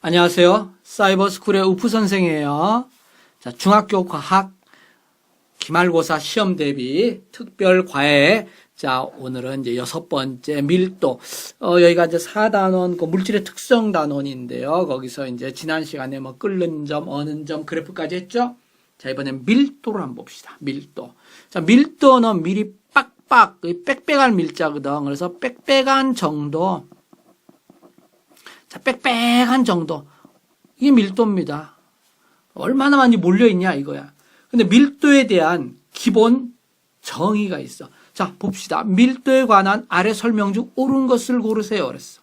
안녕하세요. 사이버스쿨의 우프 선생이에요. 자, 중학교 과학 기말고사 시험 대비 특별 과외. 자, 오늘은 이제 6번째 밀도. 여기가 이제 4단원, 그 물질의 특성 단원인데요. 거기서 이제 지난 시간에 뭐 끓는 점, 어는 점, 그래프까지 했죠? 자, 이번엔 밀도를 한번 봅시다. 밀도. 자, 밀도는 밀이 빡빡, 빽빽한 밀자거든. 그래서 빽빽한 정도. 자, 빽빽한 정도. 이게 밀도입니다. 얼마나 많이 몰려있냐, 이거야. 근데 밀도에 대한 기본 정의가 있어. 자, 봅시다. 밀도에 관한 아래 설명 중 옳은 것을 고르세요. 그랬어.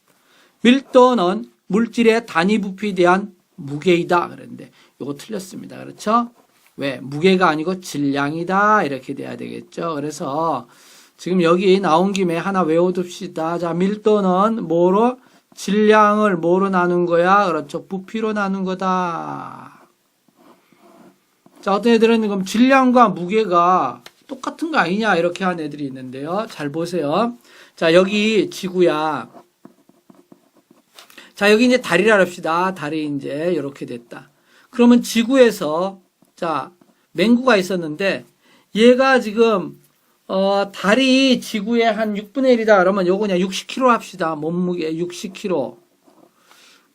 밀도는 물질의 단위 부피에 대한 무게이다. 그랬는데, 이거 틀렸습니다. 그렇죠? 왜? 무게가 아니고 질량이다. 이렇게 돼야 되겠죠. 그래서 지금 여기 나온 김에 하나 외워둡시다. 자, 밀도는 뭐로? 질량을 뭐로 나눈 거야? 그렇죠. 부피로 나눈 거다. 자, 어떤 애들은 그럼 질량과 무게가 똑같은 거 아니냐? 이렇게 하는 애들이 있는데요. 잘 보세요. 자, 여기 지구야. 자, 여기 이제 달이라 합시다. 달이 이제 이렇게 됐다. 그러면 지구에서, 자, 맹구가 있었는데, 얘가 지금, 달이 지구의 한 6분의 1이다. 그러면 요거 그냥 60kg 합시다. 몸무게 60kg.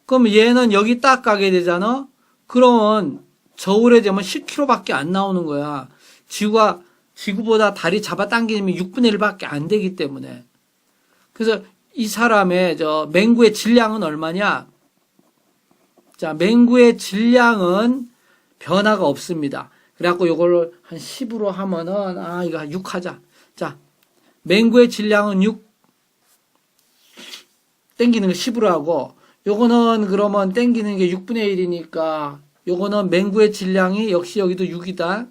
그럼 얘는 여기 딱 가게 되잖아? 그러면 저울에 되면 10kg밖에 안 나오는 거야. 지구보다 달이 잡아당기면 6분의 1밖에 안 되기 때문에. 그래서 이 사람의 맹구의 질량은 얼마냐? 자, 맹구의 질량은 변화가 없습니다. 그래갖고 요거를 한 10으로 하면은, 이거 6 하자. 자, 맹구의 질량은 6, 땡기는 거 10으로 하고, 요거는 그러면 땡기는 게 6분의 1이니까, 요거는 맹구의 질량이 역시 여기도 6이다.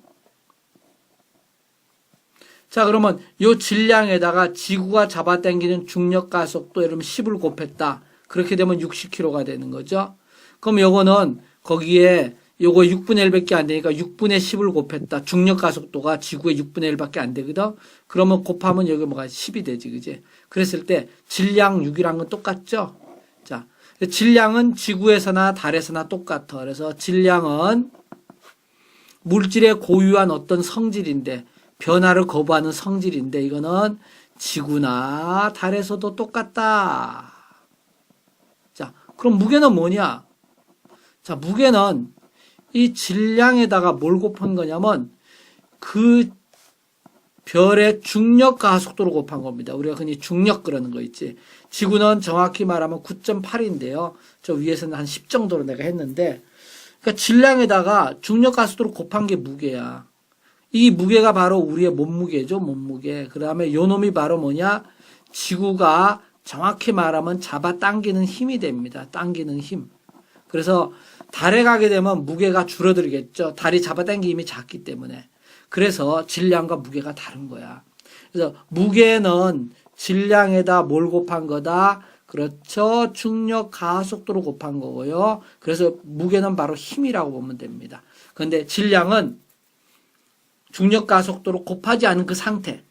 자, 그러면 요 질량에다가 지구가 잡아당기는 중력 가속도 이러면 10을 곱했다. 그렇게 되면 60kg가 되는 거죠. 그럼 요거는 거기에 요거 6분의 1밖에 안 되니까 6분의 10을 곱했다. 중력 가속도가 지구의 6분의 1밖에 안 되거든. 그러면 곱하면 여기 뭐가 10이 되지, 그지? 그랬을 때 질량 6이란 건 똑같죠? 자, 질량은 지구에서나 달에서나 똑같아. 그래서 질량은 물질의 고유한 어떤 성질인데, 변화를 거부하는 성질인데, 이거는 지구나 달에서도 똑같다. 자, 그럼 무게는 뭐냐? 자, 무게는 이 질량에다가 뭘 곱한 거냐면 그 별의 중력 가속도로 곱한 겁니다. 우리가 흔히 중력 그러는 거 있지. 지구는 정확히 말하면 9.8인데요. 저 위에서는 한 10 정도로 내가 했는데, 그러니까 질량에다가 중력 가속도로 곱한 게 무게야. 이 무게가 바로 우리의 몸무게죠. 몸무게. 그 다음에 요 놈이 바로 뭐냐? 지구가 정확히 말하면 잡아당기는 힘이 됩니다. 당기는 힘. 그래서 달에 가게 되면 무게가 줄어들겠죠. 달이 잡아당기는 힘이 작기 때문에. 그래서 질량과 무게가 다른 거야. 그래서 무게는 질량에다 뭘 곱한 거다? 그렇죠. 중력 가속도로 곱한 거고요. 그래서 무게는 바로 힘이라고 보면 됩니다. 그런데 질량은 중력 가속도로 곱하지 않은 그 상태.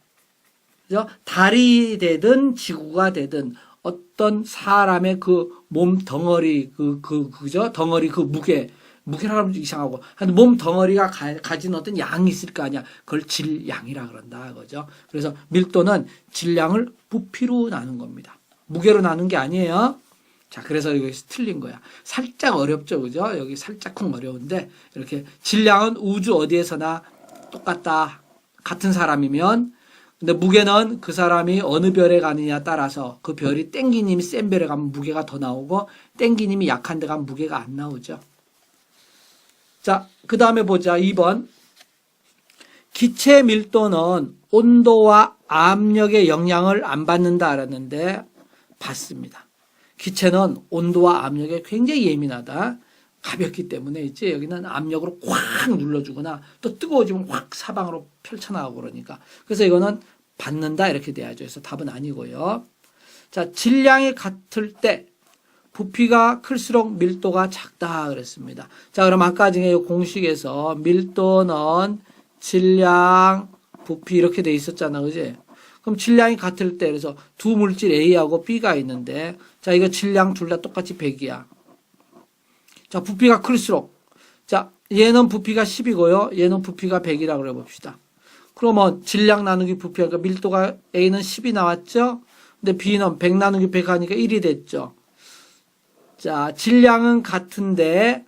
그죠? 달이 되든 지구가 되든 어떤 사람의 그 몸 덩어리, 그죠? 덩어리 그 무게라고 하면 이상하고. 몸 덩어리가 가진 어떤 양이 있을 거 아니야. 그걸 질량이라 그런다. 그죠? 그래서 밀도는 질량을 부피로 나눈 겁니다. 무게로 나눈 게 아니에요. 자, 그래서 여기서 틀린 거야. 살짝 어렵죠. 그죠? 여기 살짝쿵 어려운데, 이렇게 질량은 우주 어디에서나 똑같다. 같은 사람이면. 근데 무게는 그 사람이 어느 별에 가느냐에 따라서 그 별이 땡기는 힘이 센 별에 가면 무게가 더 나오고 땡기는 힘이 약한 데 가면 무게가 안 나오죠. 자, 그 다음에 보자. 2번. 기체 밀도는 온도와 압력의 영향을 안 받는다 그랬는데 받습니다. 기체는 온도와 압력에 굉장히 예민하다. 가볍기 때문에 있지. 여기는 압력으로 꽉 눌러주거나 또 뜨거워지면 확 사방으로 펼쳐나가고 그러니까. 그래서 이거는 받는다 이렇게 돼야죠. 그래서 답은 아니고요. 자, 질량이 같을 때 부피가 클수록 밀도가 작다 그랬습니다. 자, 그럼 아까 중에 공식에서 밀도는 질량, 부피 이렇게 돼 있었잖아. 그지? 그럼 질량이 같을 때 그래서 두 물질 A하고 B가 있는데, 자, 이거 질량 둘 다 똑같이 100이야. 자, 부피가 클수록. 자, 얘는 부피가 10이고요. 얘는 부피가 100이라고 그래 봅시다. 그러면 질량 나누기 부피가 그러니까 밀도가 A는 10이 나왔죠? 근데 B는 100 나누기 100 하니까 1이 됐죠. 자, 질량은 같은데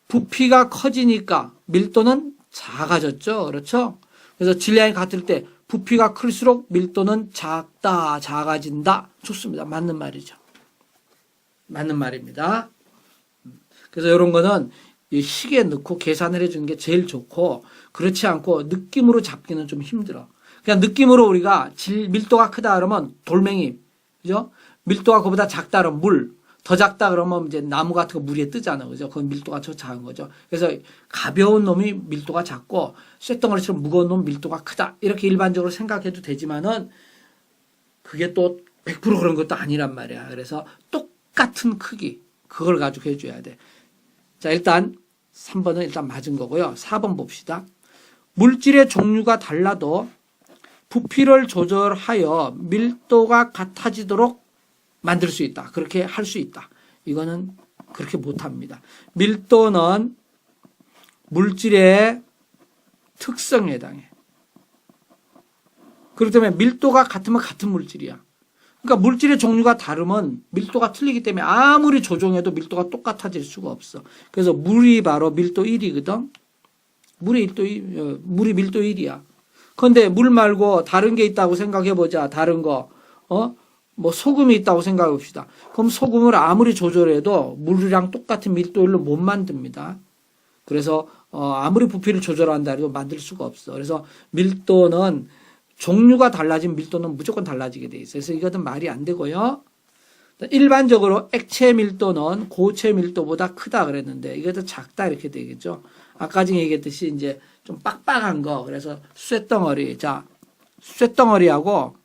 부피가 커지니까 밀도는 작아졌죠. 그렇죠? 그래서 질량이 같을 때 부피가 클수록 밀도는 작아진다. 좋습니다. 맞는 말이죠. 맞는 말입니다. 그래서 이런 거는 이 시계에 넣고 계산을 해주는 게 제일 좋고, 그렇지 않고 느낌으로 잡기는 좀 힘들어. 그냥 느낌으로 우리가 밀도가 크다 그러면 돌멩이, 그죠? 밀도가 그보다 작다 그러면 물, 더 작다 그러면 이제 나무 같은 거 물 위에 뜨잖아. 그죠? 그건 밀도가 더 작은 거죠. 그래서 가벼운 놈이 밀도가 작고, 쇳덩어리처럼 무거운 놈 밀도가 크다. 이렇게 일반적으로 생각해도 되지만은, 그게 또 100% 그런 것도 아니란 말이야. 그래서 똑같은 크기, 그걸 가지고 해줘야 돼. 자, 일단 3번은 일단 맞은 거고요. 4번 봅시다. 물질의 종류가 달라도 부피를 조절하여 밀도가 같아지도록 만들 수 있다. 그렇게 할 수 있다. 이거는 그렇게 못합니다. 밀도는 물질의 특성에 해당해. 그렇기 때문에 밀도가 같으면 같은 물질이야. 그러니까 물질의 종류가 다르면 밀도가 틀리기 때문에 아무리 조정해도 밀도가 똑같아질 수가 없어. 그래서 물이 바로 밀도 1이거든. 물이 밀도 1이야. 그런데 물 말고 다른 게 있다고 생각해보자. 다른 거. 뭐 소금이 있다고 생각해 봅시다. 그럼 소금을 아무리 조절해도 물이랑 똑같은 밀도 1로 못 만듭니다. 그래서 아무리 부피를 조절한다 해도 만들 수가 없어. 그래서 밀도는 종류가 달라지면 밀도는 무조건 달라지게 돼 있어요. 그래서 이것은 말이 안 되고요. 일반적으로 액체 밀도는 고체 밀도보다 크다 그랬는데 이것도 작다 이렇게 되겠죠. 아까 전에 얘기했듯이 이제 좀 빡빡한 거. 그래서 쇳덩어리. 자, 쇳덩어리하고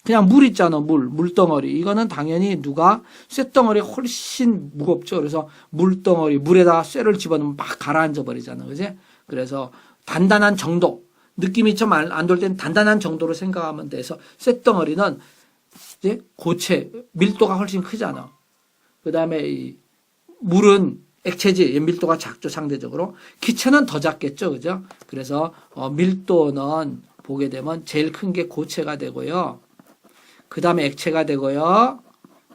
그냥 물 있잖아. 물덩어리. 이거는 당연히 누가 쇳덩어리 훨씬 무겁죠. 그래서 물덩어리, 물에다가 쇠를 집어넣으면 막 가라앉아 버리잖아. 그지? 그래서 단단한 정도. 느낌이 좀 안 돌 때는 단단한 정도로 생각하면 돼서 쇳덩어리는 이제 고체, 밀도가 훨씬 크잖아. 그 다음에 물은 액체지, 밀도가 작죠, 상대적으로. 기체는 더 작겠죠, 그죠? 그래서 밀도는 보게 되면 제일 큰 게 고체가 되고요. 그 다음에 액체가 되고요.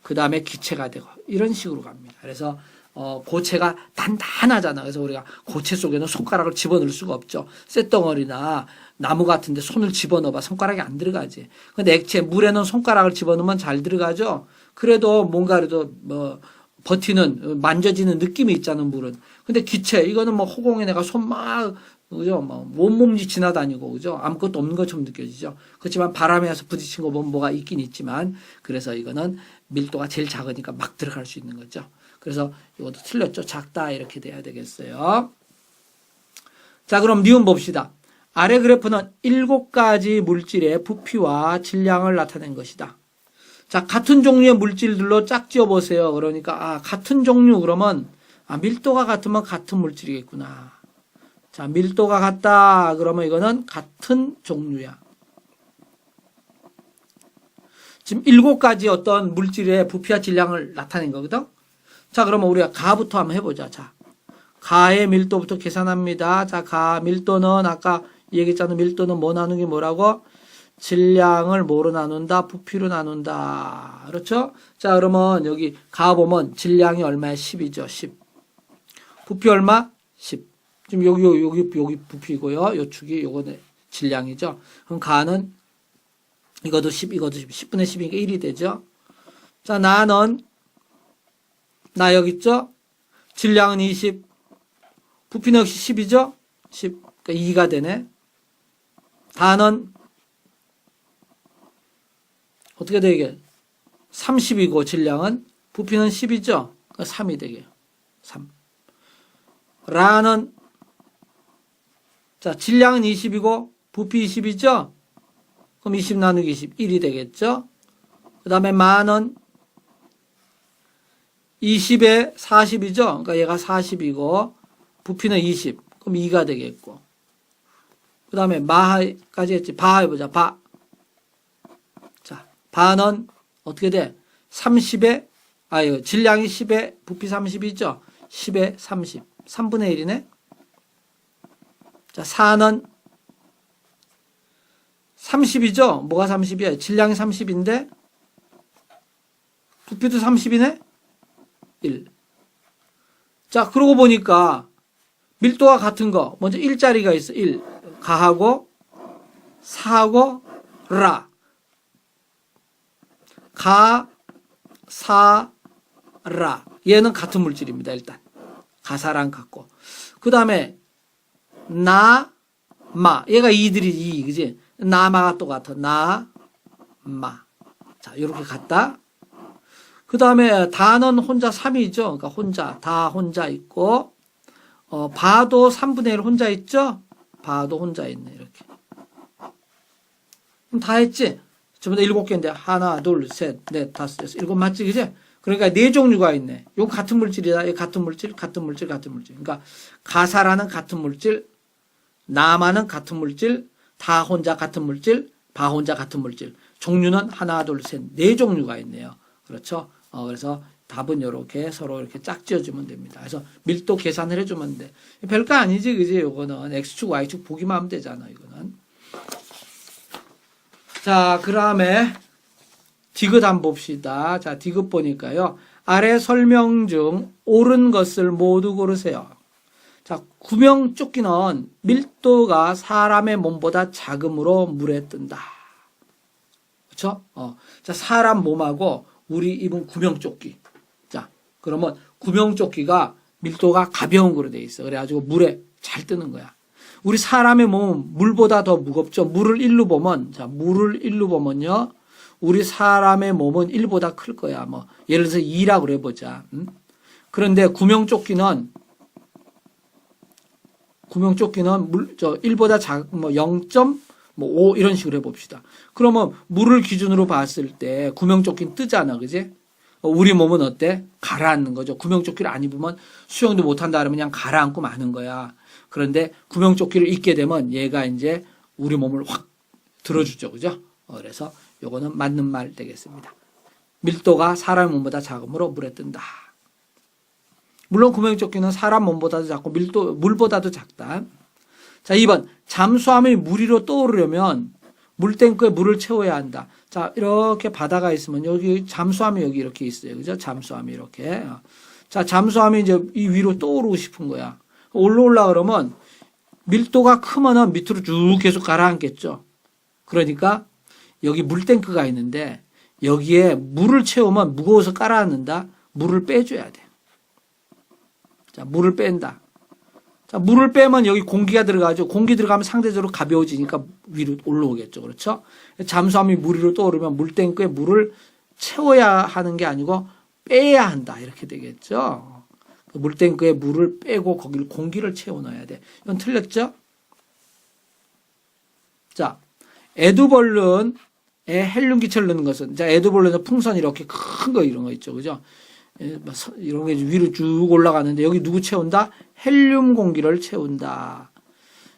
그 다음에 기체가 되고 이런 식으로 갑니다. 그래서 고체가 단단하잖아. 그래서 우리가 고체 속에는 손가락을 집어넣을 수가 없죠. 쇳덩어리나 나무 같은데 손을 집어넣어봐 손가락이 안 들어가지. 근데 액체 물에는 손가락을 집어넣으면 잘 들어가죠. 그래도 뭔가 그래도 뭐 버티는 만져지는 느낌이 있잖아 물은. 근데 기체 이거는 뭐 허공에 내가 손 막 그죠? 뭐 온몸이 지나다니고 그죠? 아무것도 없는 것처럼 느껴지죠. 그렇지만 바람에 와서 부딪힌 거 보면 뭐가 있긴 있지만 그래서 이거는 밀도가 제일 작으니까 막 들어갈 수 있는 거죠. 그래서 이것도 틀렸죠. 작다 이렇게 돼야 되겠어요. 자, 그럼 니은 봅시다. 아래 그래프는 7가지 물질의 부피와 질량을 나타낸 것이다. 자, 같은 종류의 물질들로 짝지어 보세요. 그러니까 같은 종류 그러면 밀도가 같으면 같은 물질이겠구나. 자, 밀도가 같다 그러면 이거는 같은 종류야. 지금 7가지 어떤 물질의 부피와 질량을 나타낸 거거든. 자, 그러면 우리가 가부터 한번 해보자. 자, 가의 밀도부터 계산합니다. 자, 가 밀도는 아까 얘기했잖아. 밀도는 뭐 나누기 뭐라고? 질량을 뭐로 나눈다? 부피로 나눈다. 그렇죠? 자, 그러면 여기 가 보면 질량이 얼마야? 10이죠. 10. 부피 얼마? 10. 지금 여기 부피고요. 요 축이 요거는 질량이죠. 그럼 가는 이것도 10, 이것도 10. 10분의 10이니까 1이 되죠. 자, 나 여기 있죠? 질량은 20. 부피는 역시 10이죠? 10. 그러니까 2가 되네. 다는 어떻게 되게? 30이고 질량은 부피는 10이죠? 그러니까 3이 되게. 3. 라는 자, 질량은 20이고 부피 20이죠? 그럼 20 나누기 20, 1이 되겠죠? 그 다음에 만은 20에 40이죠? 그러니까 얘가 40이고 부피는 20, 그럼 2가 되겠고 그 다음에 마까지 했지. 바 해보자. 자, 바는 어떻게 돼? 질량이 10에 부피 30이죠. 10에 30. 3분의 1이네. 자, 4는 30이죠. 뭐가 30이야? 질량이 30인데 부피도 30이네. 1. 자, 그러고 보니까 밀도가 같은 거. 먼저 1자리가 있어. 1. 가하고 4하고 라. 가, 사, 라. 얘는 같은 물질입니다. 일단. 가사랑 같고. 그 다음에 나, 마. 얘가 이들이 이, 그지? 나마가 또 같아. 나, 마. 자, 요렇게 같다. 그 다음에 다는 혼자 3이죠. 그러니까 혼자, 다 혼자 있고, 바도 3분의 1 혼자 있죠? 바도 혼자 있네. 이렇게. 그럼 다 했지? 전부 다 7개인데, 하나, 둘, 셋, 넷, 다섯, 여섯, 7 맞지? 그지? 그러니까 4종류가 있네. 요 같은 물질이다. 이 같은 물질, 같은 물질, 같은 물질. 그러니까 가사라는 같은 물질, 나마는 같은 물질, 다 혼자 같은 물질, 바 혼자 같은 물질. 종류는 하나, 둘, 셋, 4종류가 있네요. 그렇죠? 그래서 답은 이렇게 서로 이렇게 짝지어주면 됩니다. 그래서 밀도 계산을 해주면 돼. 별거 아니지, 그지? 요거는 X축, Y축 보기만 하면 되잖아, 이거는. 자, 그 다음에 디귿 한번 봅시다. 자, 디귿 보니까요. 아래 설명 중 옳은 것을 모두 고르세요. 자, 구명조끼는 밀도가 사람의 몸보다 작음으로 물에 뜬다. 그렇죠? 자, 사람 몸하고 우리 입은 구명조끼. 자, 그러면 구명조끼가 밀도가 가벼운 거로 돼 있어. 그래가지고 물에 잘 뜨는 거야. 우리 사람의 몸은 물보다 더 무겁죠. 물을 1로 보면, 자, 물을 1로 보면요. 우리 사람의 몸은 1보다 클 거야. 뭐, 예를 들어서 2라고 그래 보자. 그런데 구명조끼는 1보다 작, 0.5 이런 식으로 해봅시다. 그러면 물을 기준으로 봤을 때 구명조끼는 뜨잖아. 그지? 우리 몸은 어때? 가라앉는 거죠. 구명조끼를 안 입으면 수영도 못한다 그러면 그냥 가라앉고 마는 거야. 그런데 구명조끼를 입게 되면 얘가 이제 우리 몸을 확 들어주죠. 그죠? 그래서 요거는 맞는 말 되겠습니다. 밀도가 사람 몸보다 작으므로 물에 뜬다. 물론 구명조끼는 사람 몸보다도 작고 물보다도 작다. 자, 2번. 잠수함이 물 위로 떠오르려면 물탱크에 물을 채워야 한다. 자, 이렇게 바다가 있으면 여기 잠수함이 여기 이렇게 있어요. 그죠? 잠수함이 이렇게. 자, 잠수함이 이제 이 위로 떠오르고 싶은 거야. 올라오려 그러면 밀도가 크면은 밑으로 쭉 계속 가라앉겠죠. 그러니까 여기 물탱크가 있는데 여기에 물을 채우면 무거워서 깔아앉는다. 물을 빼줘야 돼. 자, 물을 뺀다. 자, 물을 빼면 여기 공기가 들어가죠. 공기 들어가면 상대적으로 가벼워지니까 위로 올라오겠죠. 그렇죠? 잠수함이 물 위로 떠오르면 물탱크에 물을 채워야 하는 게 아니고 빼야 한다. 이렇게 되겠죠. 물탱크에 물을 빼고 거기를 공기를 채워넣어야 돼. 이건 틀렸죠? 자, 에드벌룬에 헬륨기체를 넣는 것은, 자, 에드벌룬은 풍선 이렇게 큰 거 이런 거 있죠. 그죠? 이런 게 위로 쭉 올라가는데 여기 누구 채운다? 헬륨 공기를 채운다.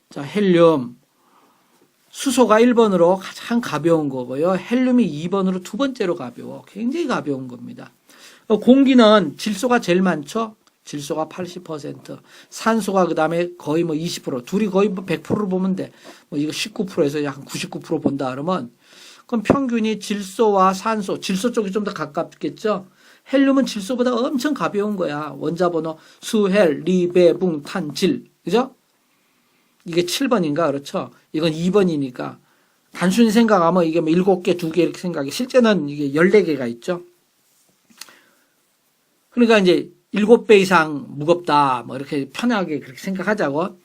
자, 헬륨. 수소가 1번으로 가장 가벼운 거고요. 헬륨이 2번으로 두 번째로 가벼워. 굉장히 가벼운 겁니다. 공기는 질소가 제일 많죠? 질소가 80%, 산소가 그 다음에 거의 20%, 둘이 거의 100%를 보면 돼. 이거 19%에서 약 99% 본다 그러면, 그럼 평균이 질소와 산소, 질소 쪽이 좀 더 가깝겠죠? 헬륨은 질소보다 엄청 가벼운 거야. 원자번호 수헬, 리베붕, 탄, 질. 그죠? 이게 7번인가? 그렇죠? 이건 2번이니까. 단순히 생각하면 이게 7개, 2개 이렇게 생각해. 실제는 이게 14개가 있죠? 그러니까 이제 7배 이상 무겁다. 이렇게 편하게 그렇게 생각하자고.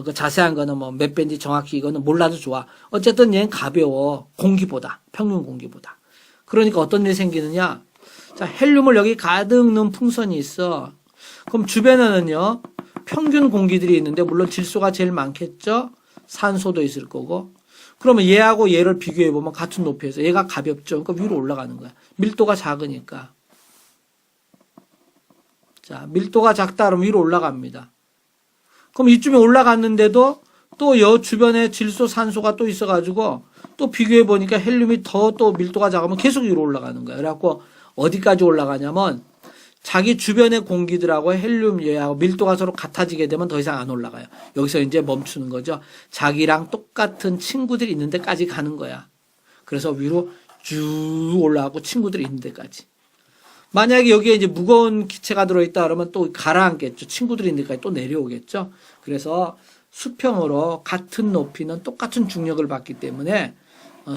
그 자세한 거는 몇 배인지 정확히 이거는 몰라도 좋아. 어쨌든 얘는 가벼워. 공기보다. 평균 공기보다. 그러니까 어떤 일이 생기느냐. 자, 헬륨을 여기 가득 넣은 풍선이 있어. 그럼 주변에는요, 평균 공기들이 있는데, 물론 질소가 제일 많겠죠? 산소도 있을 거고. 그러면 얘하고 얘를 비교해보면 같은 높이에서 얘가 가볍죠? 그러니까 위로 올라가는 거야. 밀도가 작으니까. 자, 밀도가 작다 그러면 위로 올라갑니다. 그럼 이쯤에 올라갔는데도 또 여 주변에 질소, 산소가 또 있어가지고 또 비교해보니까 헬륨이 더 또 밀도가 작으면 계속 위로 올라가는 거야. 그래갖고 어디까지 올라가냐면 자기 주변의 공기들하고 헬륨하고 밀도가 서로 같아지게 되면 더 이상 안 올라가요. 여기서 이제 멈추는 거죠. 자기랑 똑같은 친구들이 있는 데까지 가는 거야. 그래서 위로 쭉 올라가고 친구들이 있는 데까지. 만약에 여기에 이제 무거운 기체가 들어있다 그러면 또 가라앉겠죠. 친구들이 있는 데까지 또 내려오겠죠. 그래서 수평으로 같은 높이는 똑같은 중력을 받기 때문에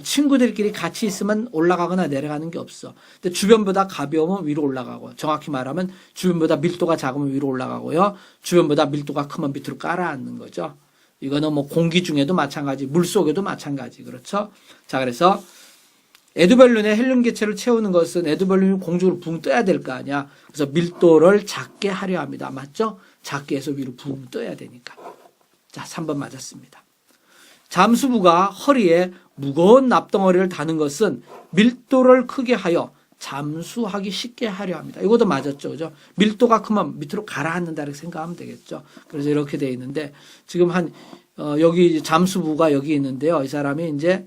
친구들끼리 같이 있으면 올라가거나 내려가는 게 없어. 근데 주변보다 가벼우면 위로 올라가고, 정확히 말하면 주변보다 밀도가 작으면 위로 올라가고요. 주변보다 밀도가 크면 밑으로 깔아앉는 거죠. 이거는 뭐 공기 중에도 마찬가지, 물 속에도 마찬가지. 그렇죠? 자, 그래서 에드벌룬에 헬륨 기체를 채우는 것은 에드벌룬이 공중으로 붕 떠야 될 거 아니야. 그래서 밀도를 작게 하려 합니다. 맞죠? 작게 해서 위로 붕 떠야 되니까. 자, 3번 맞았습니다. 잠수부가 허리에 무거운 납덩어리를 다는 것은 밀도를 크게 하여 잠수하기 쉽게 하려 합니다. 이것도 맞았죠. 그죠? 밀도가 크면 밑으로 가라앉는다 이렇게 생각하면 되겠죠. 그래서 이렇게 돼 있는데 지금 여기 잠수부가 여기 있는데요. 이 사람이 이제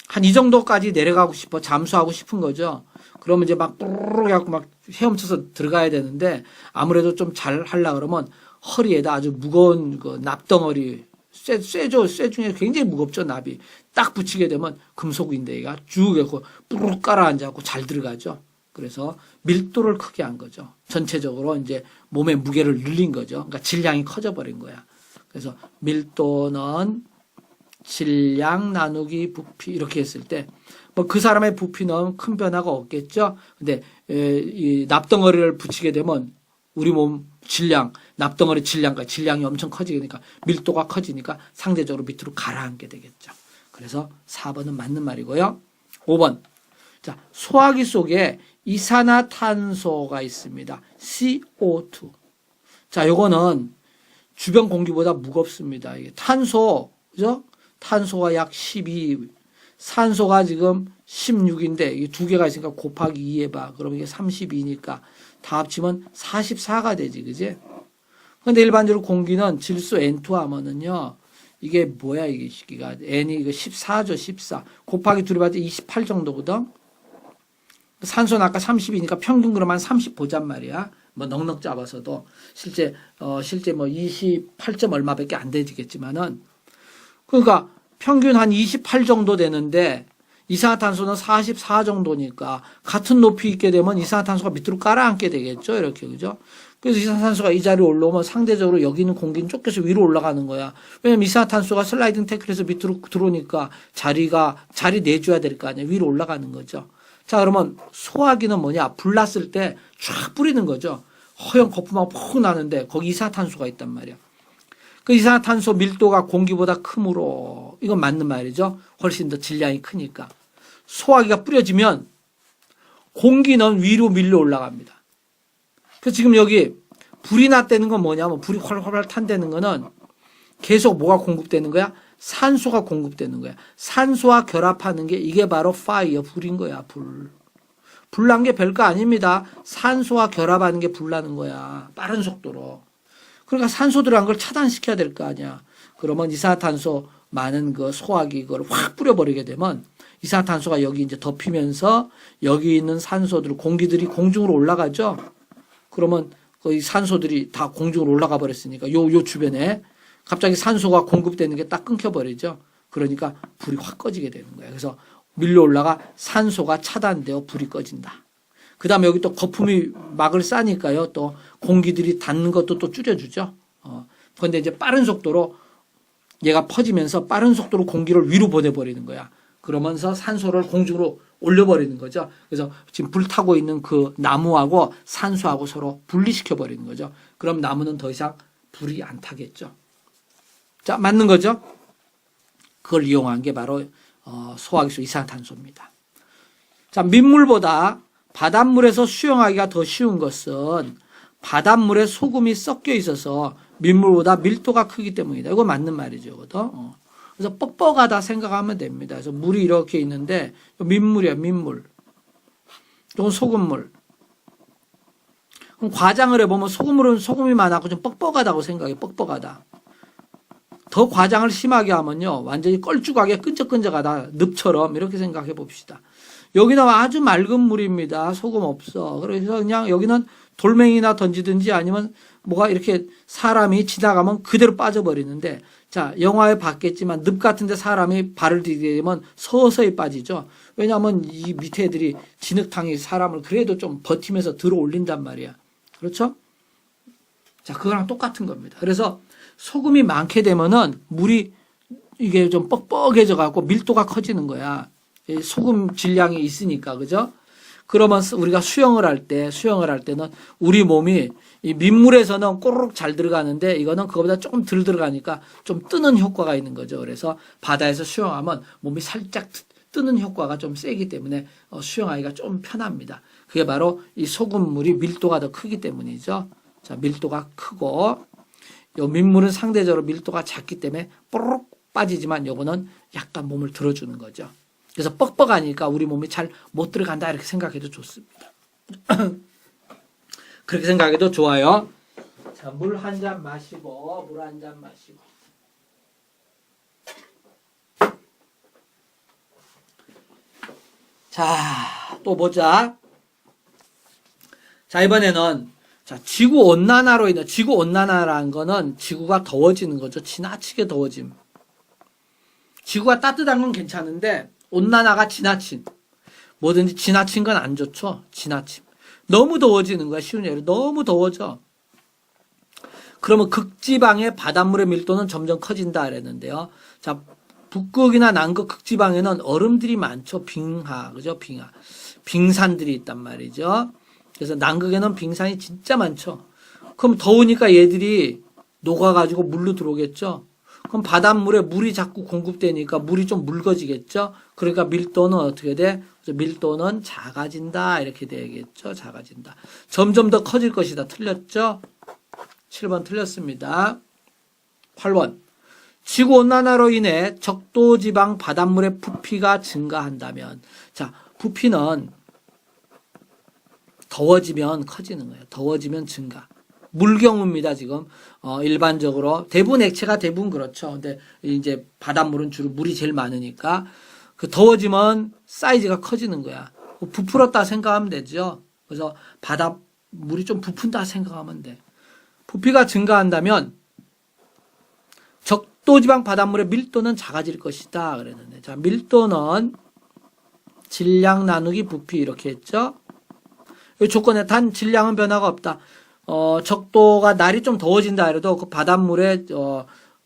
한 이 정도까지 내려가고 싶어. 잠수하고 싶은 거죠. 그러면 이제 막 뿌르르 해갖고 막 헤엄쳐서 들어가야 되는데 아무래도 좀 잘 하려고 그러면 허리에다 아주 무거운 그 납덩어리 쇠죠. 쇠 중에 굉장히 무겁죠. 납이. 딱 붙이게 되면 금속인데 얘가 쭉 해서 뿌르륵 깔아앉아갖고 잘 들어가죠. 그래서 밀도를 크게 한 거죠. 전체적으로 이제 몸의 무게를 늘린 거죠. 그러니까 질량이 커져버린 거야. 그래서 밀도는 질량 나누기 부피 이렇게 했을 때 뭐 그 사람의 부피는 큰 변화가 없겠죠. 근데 이 납덩어리를 붙이게 되면 우리 몸 질량, 납덩어리 질량이 엄청 커지니까 밀도가 커지니까 상대적으로 밑으로 가라앉게 되겠죠. 그래서 4번은 맞는 말이고요. 5번. 자, 소화기 속에 이산화탄소가 있습니다. CO2. 자, 요거는 주변 공기보다 무겁습니다. 이게 탄소, 그죠? 탄소가 약 12, 산소가 지금 16인데 이게 두 개가 있으니까 곱하기 2 해봐. 그러면 이게 32니까 다 합치면 44가 되지, 그지? 근데 일반적으로 공기는 질소 N2 하면은요, 이게 뭐야, 이게 시기가. N이 이거 14죠, 14. 곱하기 둘이 봤을 때 28 정도거든? 산소는 아까 32니까 평균 그럼 한 30 보잔 말이야. 뭐 넉넉 잡아서도. 실제 뭐 28점 얼마밖에 안 되겠지만은. 그러니까 평균 한 28 정도 되는데, 이산화탄소는 44 정도니까 같은 높이 있게 되면 이산화탄소가 밑으로 깔아앉게 되겠죠. 이렇게. 그죠? 그래서 이산화탄소가 이 자리에 올라오면 상대적으로 여기 있는 공기는 쫓겨서 위로 올라가는 거야. 왜냐면 이산화탄소가 슬라이딩 태클에서 밑으로 들어오니까 자리 내줘야 될 거 아니야. 위로 올라가는 거죠. 자, 그러면 소화기는 뭐냐? 불 났을 때 쫙 뿌리는 거죠. 허연 거품하고 푹 나는데 거기 이산화탄소가 있단 말이야. 그 이산화탄소 밀도가 공기보다 크므로 이건 맞는 말이죠. 훨씬 더 질량이 크니까. 소화기가 뿌려지면 공기는 위로 밀려 올라갑니다. 그래서 지금 여기 불이 났다는 건 뭐냐면 불이 활활 탄다는 거는 계속 뭐가 공급되는 거야? 산소가 공급되는 거야. 산소와 결합하는 게 이게 바로 파이어, 불인 거야. 불난 게 별거 아닙니다. 산소와 결합하는 게 불나는 거야. 빠른 속도로. 그러니까 산소 들어간 걸 차단시켜야 될 거 아니야. 그러면 이산화탄소 많은 그 소화기 그걸 확 뿌려버리게 되면 이산화탄소가 여기 이제 덮이면서 여기 있는 산소들, 공기들이 공중으로 올라가죠. 그러면 그 산소들이 다 공중으로 올라가 버렸으니까 요 주변에 갑자기 산소가 공급되는 게 딱 끊겨버리죠. 그러니까 불이 확 꺼지게 되는 거예요. 그래서 밀려 올라가 산소가 차단되어 불이 꺼진다. 그 다음에 여기 또 거품이 막을 싸니까요. 또 공기들이 닿는 것도 또 줄여주죠. 그런데 이제 빠른 속도로 얘가 퍼지면서 빠른 속도로 공기를 위로 보내버리는 거야. 그러면서 산소를 공중으로 올려버리는 거죠. 그래서 지금 불 타고 있는 그 나무하고 산소하고 서로 분리시켜버리는 거죠. 그럼 나무는 더 이상 불이 안 타겠죠. 자, 맞는 거죠? 그걸 이용한 게 바로 소화기 속 이산화탄소입니다. 자, 민물보다 바닷물에서 수영하기가 더 쉬운 것은 바닷물에 소금이 섞여 있어서 민물보다 밀도가 크기 때문이다. 이거 맞는 말이죠. 그것도. 그래서 뻑뻑하다 생각하면 됩니다. 그래서 물이 이렇게 있는데 민물이야, 민물. 이건 소금물. 그럼 과장을 해보면 소금이 많아서 좀 뻑뻑하다고 생각해. 뻑뻑하다. 더 과장을 심하게 하면요. 완전히 껄쭉하게 끈적끈적하다. 늪처럼 이렇게 생각해 봅시다. 여기는 아주 맑은 물입니다. 소금 없어. 그래서 그냥 여기는 돌멩이나 던지든지 아니면 뭐가 이렇게 사람이 지나가면 그대로 빠져버리는데, 자, 영화에 봤겠지만 늪 같은데 사람이 발을 디디게 되면 서서히 빠지죠. 왜냐하면 이 밑에 애들이 진흙탕이 사람을 그래도 좀 버티면서 들어 올린단 말이야. 그렇죠? 자, 그거랑 똑같은 겁니다. 그래서 소금이 많게 되면은 물이 이게 좀 뻑뻑해져 갖고 밀도가 커지는 거야. 소금 질량이 있으니까, 그죠? 그러면 우리가 수영을 할 때는 우리 몸이 이 민물에서는 꼬르륵 잘 들어가는데 이거는 그거보다 조금 덜 들어가니까 좀 뜨는 효과가 있는 거죠. 그래서 바다에서 수영하면 몸이 살짝 뜨는 효과가 좀 세기 때문에 수영하기가 좀 편합니다. 그게 바로 이 소금물이 밀도가 더 크기 때문이죠. 자, 밀도가 크고, 요 민물은 상대적으로 밀도가 작기 때문에 뽀록 빠지지만 요거는 약간 몸을 들어주는 거죠. 그래서 뻑뻑하니까 우리 몸이 잘 못 들어간다 이렇게 생각해도 좋습니다. 그렇게 생각해도 좋아요. 자, 물 한 잔 마시고, 물 한 잔 마시고. 자, 또 보자. 자, 이번에는 자, 지구 온난화로 인해, 지구 온난화라는 거는 지구가 더워지는 거죠. 지나치게 더워짐. 지구가 따뜻한 건 괜찮은데 온난화가 지나친, 뭐든지 지나친 건 안 좋죠. 지나침. 너무 더워지는 거야. 쉬운 예로 너무 더워져. 그러면 극지방의 바닷물의 밀도는 점점 커진다 그랬는데요. 자, 북극이나 남극 극지방에는 얼음들이 많죠. 빙하, 그죠? 빙하. 빙산들이 있단 말이죠. 그래서 남극에는 빙산이 진짜 많죠. 그럼 더우니까 얘들이 녹아가지고 물로 들어오겠죠. 그럼 바닷물에 물이 자꾸 공급되니까 물이 좀 묽어지겠죠. 그러니까 밀도는 어떻게 돼? 밀도는 작아진다 이렇게 되겠죠. 작아진다. 점점 더 커질 것이다. 틀렸죠? 7번 틀렸습니다. 8번. 지구온난화로 인해 적도지방 바닷물의 부피가 증가한다면, 자, 부피는 더워지면 커지는 거예요. 더워지면 증가. 물 경우입니다, 지금. 일반적으로. 대부분 액체가 대부분 그렇죠. 근데 이제 바닷물은 주로 물이 제일 많으니까. 그 더워지면 사이즈가 커지는 거야. 부풀었다 생각하면 되죠. 그래서 바닷물이 좀 부푼다 생각하면 돼. 부피가 증가한다면 적도지방 바닷물의 밀도는 작아질 것이다. 그랬는데. 자, 밀도는 질량 나누기 부피 이렇게 했죠. 이 조건에 단 질량은 변화가 없다. 적도가 날이 좀 더워진다 해도 그 바닷물의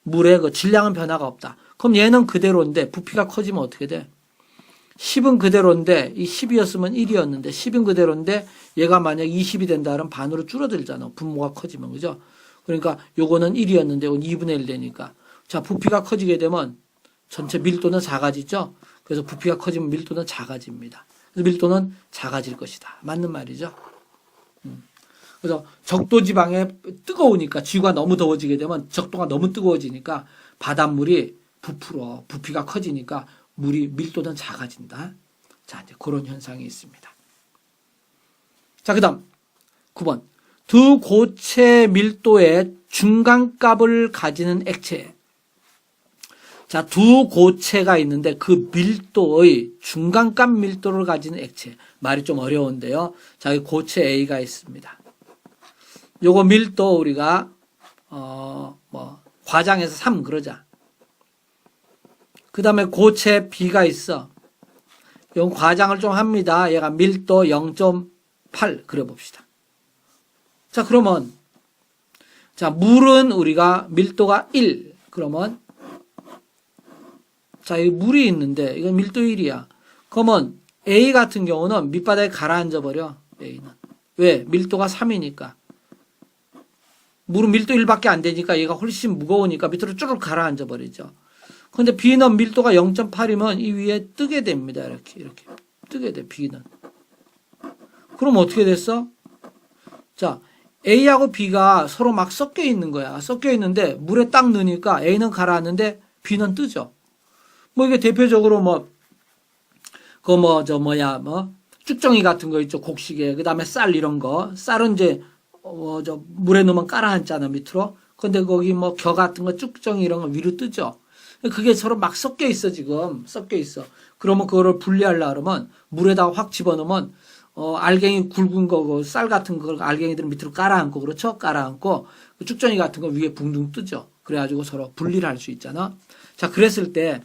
물의 그 질량은 변화가 없다. 그럼 얘는 그대로인데 부피가 커지면 어떻게 돼? 10은 그대로인데 이 10이었으면 1이었는데 10은 그대로인데 얘가 만약 20이 된다 그러면 반으로 줄어들잖아. 분모가 커지면, 그죠? 그러니까 요거는 1이었는데 이건 2분의 1 되니까. 자, 부피가 커지게 되면 전체 밀도는 작아지죠. 그래서 부피가 커지면 밀도는 작아집니다. 그래서 밀도는 작아질 것이다. 맞는 말이죠. 그래서 적도지방에 뜨거우니까 지구가 너무 더워지게 되면 적도가 너무 뜨거워지니까 바닷물이 부풀어. 부피가 커지니까 물이 밀도는 작아진다. 자, 이제 그런 현상이 있습니다. 자, 그 다음 9번. 두 고체 밀도의 중간값을 가지는 액체. 자, 두 고체가 있는데 그 밀도의 중간값 밀도를 가지는 액체. 말이 좀 어려운데요. 자, 이 고체 A가 있습니다. 요거 밀도 우리가 과장해서 3 그러자. 그 다음에 고체 B가 있어. 요 과장을 좀 합니다. 얘가 밀도 0.8 그려봅시다. 자, 그러면 자, 물은 우리가 밀도가 1 그러면 자, 이 물이 있는데 이건 밀도 1이야. 그러면 A 같은 경우는 밑바닥에 가라앉아 버려. A는. 왜? 밀도가 3이니까. 물은 밀도 1밖에 안 되니까 얘가 훨씬 무거우니까 밑으로 쭉 가라앉아 버리죠. 근데 B는 밀도가 0.8이면 이 위에 뜨게 됩니다. 이렇게 뜨게 돼. B는. 그럼 어떻게 됐어? 자, A하고 B가 서로 막 섞여 있는 거야. 섞여 있는데 물에 딱 넣으니까 A는 가라앉는데 B는 뜨죠. 뭐 이게 대표적으로 쭉정이 같은 거 있죠. 곡식에. 그 다음에 쌀 이런 거. 쌀은 이제 물에 넣으면 깔아앉잖아, 밑으로. 근데 거기 겨 같은 거 쭉정이 이런 거 위로 뜨죠. 그게 서로 막 섞여 있어, 지금. 섞여 있어. 그러면 그거를 분리하려고 그러면 물에다가 확 집어넣으면, 알갱이 굵은 거, 그 쌀 같은 거, 알갱이들은 밑으로 깔아앉고, 그렇죠? 깔아앉고, 그 쭉정이 같은 거 위에 붕둥 뜨죠. 그래가지고 서로 분리를 할 수 있잖아. 자, 그랬을 때,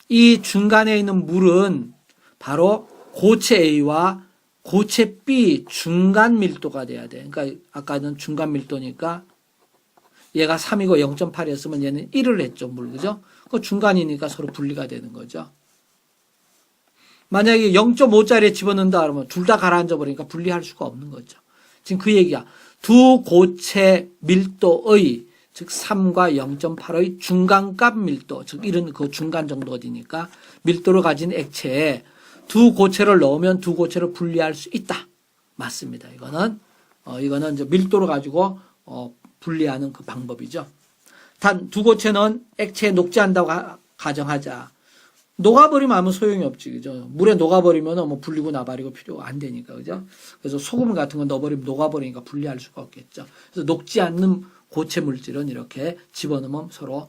이 중간에 있는 물은 바로 고체 A와 고체 B 중간 밀도가 돼야 돼. 그러니까 아까는 중간 밀도니까 얘가 3이고 0.8이었으면 얘는 1을 했죠, 물. 그죠? 그 중간이니까 서로 분리가 되는 거죠. 만약에 0.5짜리에 집어넣는다 그러면 둘 다 가라앉아 버리니까 분리할 수가 없는 거죠. 지금 그 얘기야. 두 고체 밀도의 즉 3과 0.8의 중간값 밀도, 즉 이런 그 중간 정도 어디니까 밀도를 가진 액체에 두 고체를 넣으면 두 고체를 분리할 수 있다. 맞습니다. 이거는 이제 밀도를 가지고 분리하는 그 방법이죠. 단 두 고체는 액체에 녹지 않는다고 가정하자. 녹아버리면 아무 소용이 없지, 그죠? 물에 녹아버리면 뭐 분리고 나발이고 필요가 안 되니까, 그죠? 그래서 소금 같은 거 넣어버리면 녹아버리니까 분리할 수가 없겠죠. 그래서 녹지 않는 고체 물질은 이렇게 집어넣으면 서로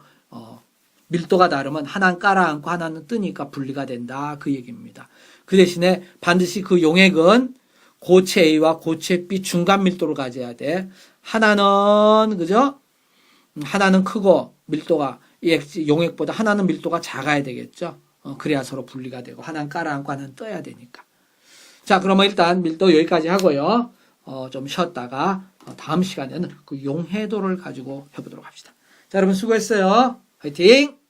밀도가 다르면 하나는 깔아앉고 하나는 뜨니까 분리가 된다, 그 얘기입니다. 그 대신에 반드시 그 용액은 고체 A와 고체 B 중간 밀도를 가져야 돼. 하나는 그죠? 하나는 크고 밀도가 이 용액보다 하나는 밀도가 작아야 되겠죠. 그래야 서로 분리가 되고 하나는 깔아앉고 하나는 떠야 되니까. 자, 그러면 일단 밀도 여기까지 하고요. 좀 쉬었다가 다음 시간에는 그 용해도를 가지고 해보도록 합시다. 자, 여러분 수고했어요. 화이팅!